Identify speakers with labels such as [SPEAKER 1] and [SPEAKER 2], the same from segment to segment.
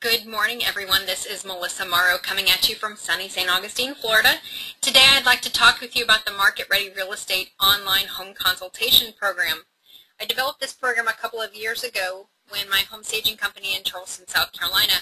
[SPEAKER 1] Good morning, everyone. This is Melissa Morrow coming at you from sunny St. Augustine, Florida. Today I'd like to talk with you about the Market Ready Real Estate Online Home Consultation Program. I developed this program a couple of years ago when my home staging company in Charleston, South Carolina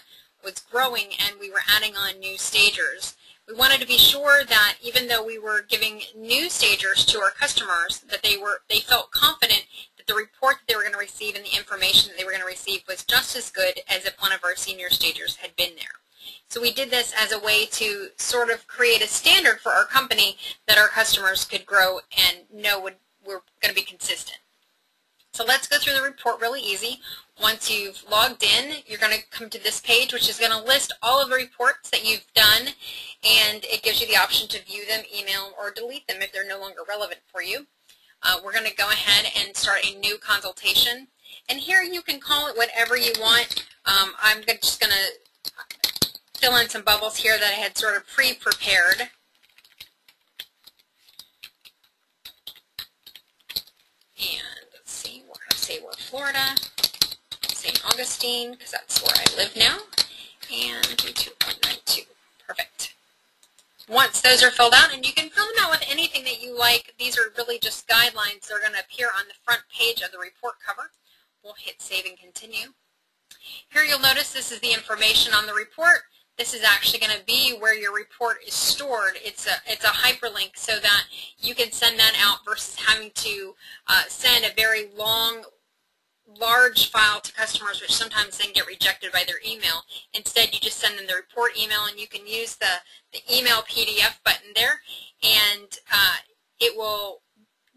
[SPEAKER 1] was growing and we were adding on new stagers. We wanted to be sure that even though we were giving new stagers to our customers, that they felt confident that the report that they were going to receive and the information that they were going to receive was just as good as if one of our senior stagers had been there. So we did this as a way to sort of create a standard for our company that our customers could grow and know we're going to be consistent. So let's go through the report really easy. Once you've logged in, you're going to come to this page, which is going to list all of the reports that you've done, and it gives you the option to view them, email them, or delete them if they're no longer relevant for you. We're going to go ahead and start a new consultation, and here you can call it whatever you want. I'm just going to fill in some bubbles here that I had sort of pre-prepared. And let's see, we're going to say we're Florida, St. Augustine, because that's where I live now, and 22192. Perfect. Once those are filled out, and you can fill them out with anything that you like, these are really just guidelines. They're going to appear on the front page of the report cover. We'll hit Save and Continue. Here you'll notice this is the information on the report. This is actually going to be where your report is stored. It's a hyperlink so that you can send that out versus having to send a very large file to customers, which sometimes then get rejected by their email. Instead, you just send them the report email, and you can use the email PDF button there, and it will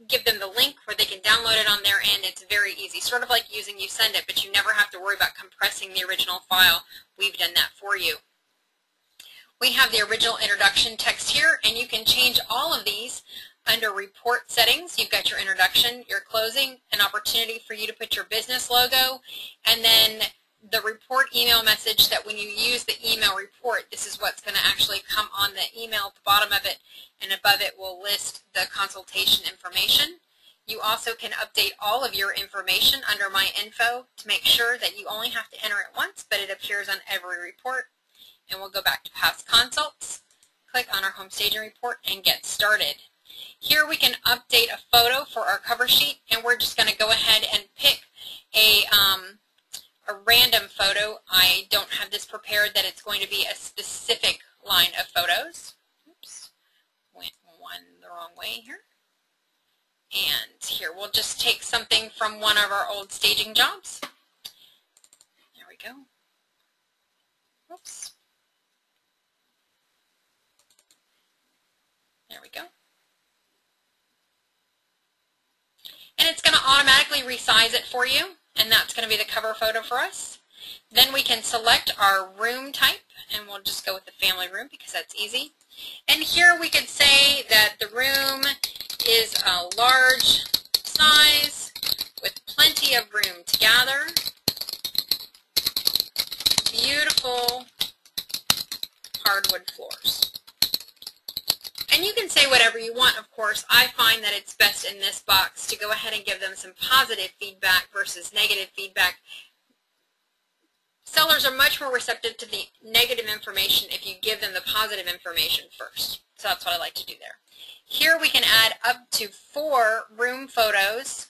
[SPEAKER 1] give them the link where they can download it on their end. It's very easy, sort of like using YouSend It, but you never have to worry about compressing the original file. We've done that for you. We have the original introduction text here, and you can change all of these under report settings. You've got your introduction, your closing, an opportunity for you to put your business logo, and then the report email message that when you use the email report, this is what's going to actually come on the email at the bottom of it, and above it will list the consultation information. You also can update all of your information under My Info to make sure that you only have to enter it once, but it appears on every report. And we'll go back to past consults, click on our home staging report, and get started. Here we can update a photo for our cover sheet, and we're just going to go ahead and pick a random photo. I don't have this prepared that it's going to be a specific line of photos. Oops, went one the wrong way here. And here we'll just take something from one of our old staging jobs. There we go. Oops. There we go. And it's going to automatically resize it for you, and that's going to be the cover photo for us. Then we can select our room type, and we'll just go with the family room because that's easy. And here we could say that the room is a large size with plenty of room to gather. Beautiful hardwood floors. And you can say whatever you want, of course. I find that it's best in this box to go ahead and give them some positive feedback versus negative feedback. Sellers are much more receptive to the negative information if you give them the positive information first. So that's what I like to do there. Here we can add up to 4 room photos.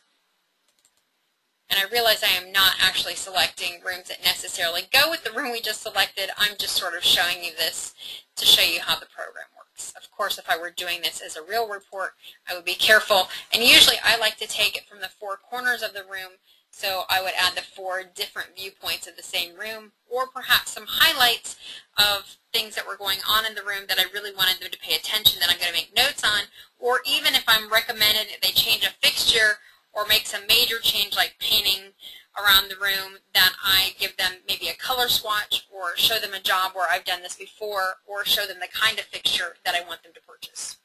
[SPEAKER 1] And I realize I am not actually selecting rooms that necessarily go with the room we just selected. I'm just sort of showing you this to show you how the program works. Of course, if I were doing this as a real report, I would be careful. And usually I like to take it from the 4 corners of the room, so I would add the 4 different viewpoints of the same room, or perhaps some highlights of things that were going on in the room that I really wanted them to pay attention that I'm going to make notes on, or even if I'm recommended that they change a fixture or make some major change like painting around the room, that I give them maybe a color swatch or show them a job where I've done this before, or show them the kind of fixture that I want them to purchase.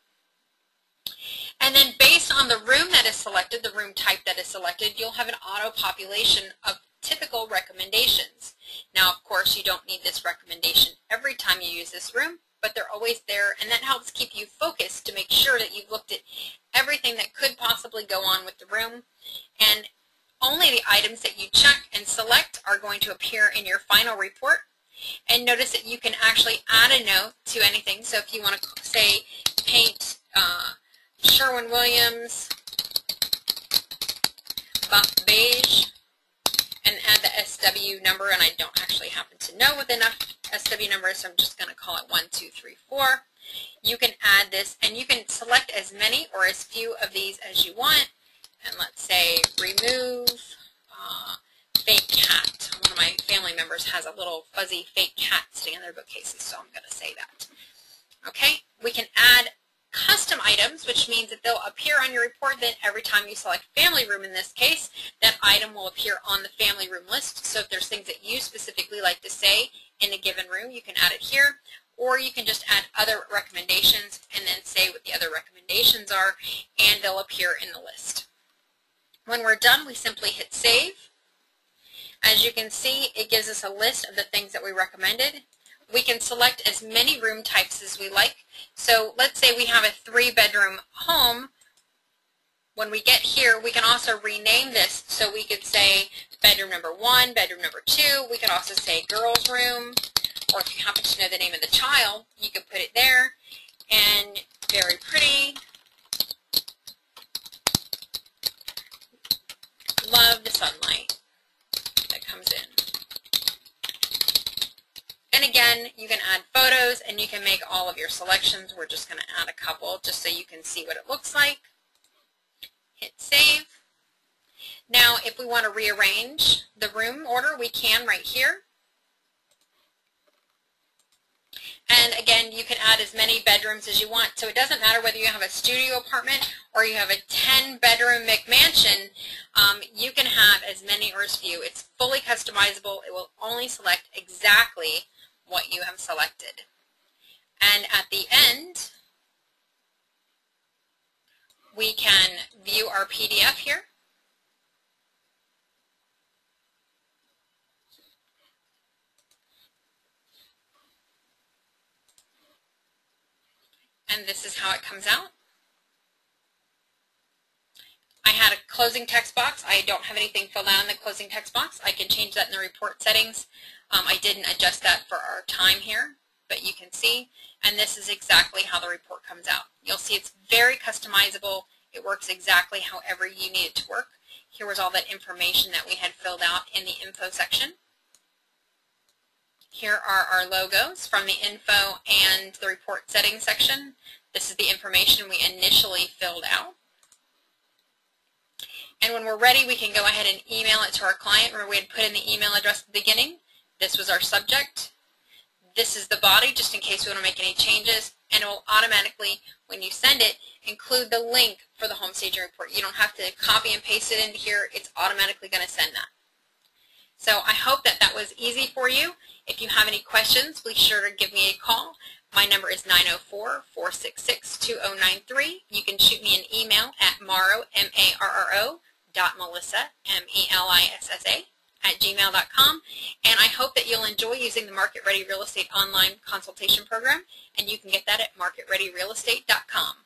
[SPEAKER 1] And then based on the room that is selected, the room type that is selected, you'll have an auto-population of typical recommendations. Now, of course, you don't need this recommendation every time you use this room, but they're always there, and that helps keep you focused to make sure that you've looked at everything that could possibly go on with the room. And only the items that you check and select are going to appear in your final report. And notice that you can actually add a note to anything. So if you want to say paint Sherwin-Williams buff beige and add the SW number, and I don't actually happen to know what the SW number is, so I'm just going to call it 1, 2, 3, 4. You can add this, and you can select as many or as few of these as you want. And let's say remove fake cat. One of my family members has a little fuzzy fake cat sitting in their bookcases, so I'm going to say that. Okay, we can add custom items, which means that they'll appear on your report. Then every time you select family room in this case, that item will appear on the family room list. So if there's things that you specifically like to say in a given room, you can add it here. Or you can just add other recommendations and then say what the other recommendations are, and they'll appear in the list. When we're done, we simply hit save. As you can see, it gives us a list of the things that we recommended. We can select as many room types as we like. So let's say we have a 3-bedroom home. When we get here, we can also rename this. So we could say bedroom number 1, bedroom number 2. We could also say girls' room. Or if you happen to know the name of the child, you could put it there. And very pretty. Love the sunlight that comes in. And again, you can add photos and you can make all of your selections. We're just going to add a couple just so you can see what it looks like. Hit save. Now, if we want to rearrange the room order, we can right here. And again, you can add as many bedrooms as you want. So it doesn't matter whether you have a studio apartment or you have a 10-bedroom McMansion. You can have as many or as few. It's fully customizable. It will only select exactly what you have selected. And at the end, we can view our PDF here. And this is how it comes out. I had a closing text box. I don't have anything filled out in the closing text box. I can change that in the report settings. I didn't adjust that for our time here, but you can see. And this is exactly how the report comes out. You'll see it's very customizable. It works exactly however you need it to work. Here was all that information that we had filled out in the info section. Here are our logos from the info and the report settings section. This is the information we initially filled out. And when we're ready, we can go ahead and email it to our client. Remember, we had put in the email address at the beginning. This was our subject. This is the body, just in case we want to make any changes. And it will automatically, when you send it, include the link for the home staging report. You don't have to copy and paste it into here. It's automatically going to send that. So I hope that that was easy for you. If you have any questions, be sure to give me a call. My number is 904-466-2093. You can shoot me an email at marrow, M-A-R-R-O, .melissa, M-E-L-I-S-S-A, @gmail.com. And I hope that you'll enjoy using the Market Ready Real Estate online consultation program. And you can get that at marketreadyrealestate.com.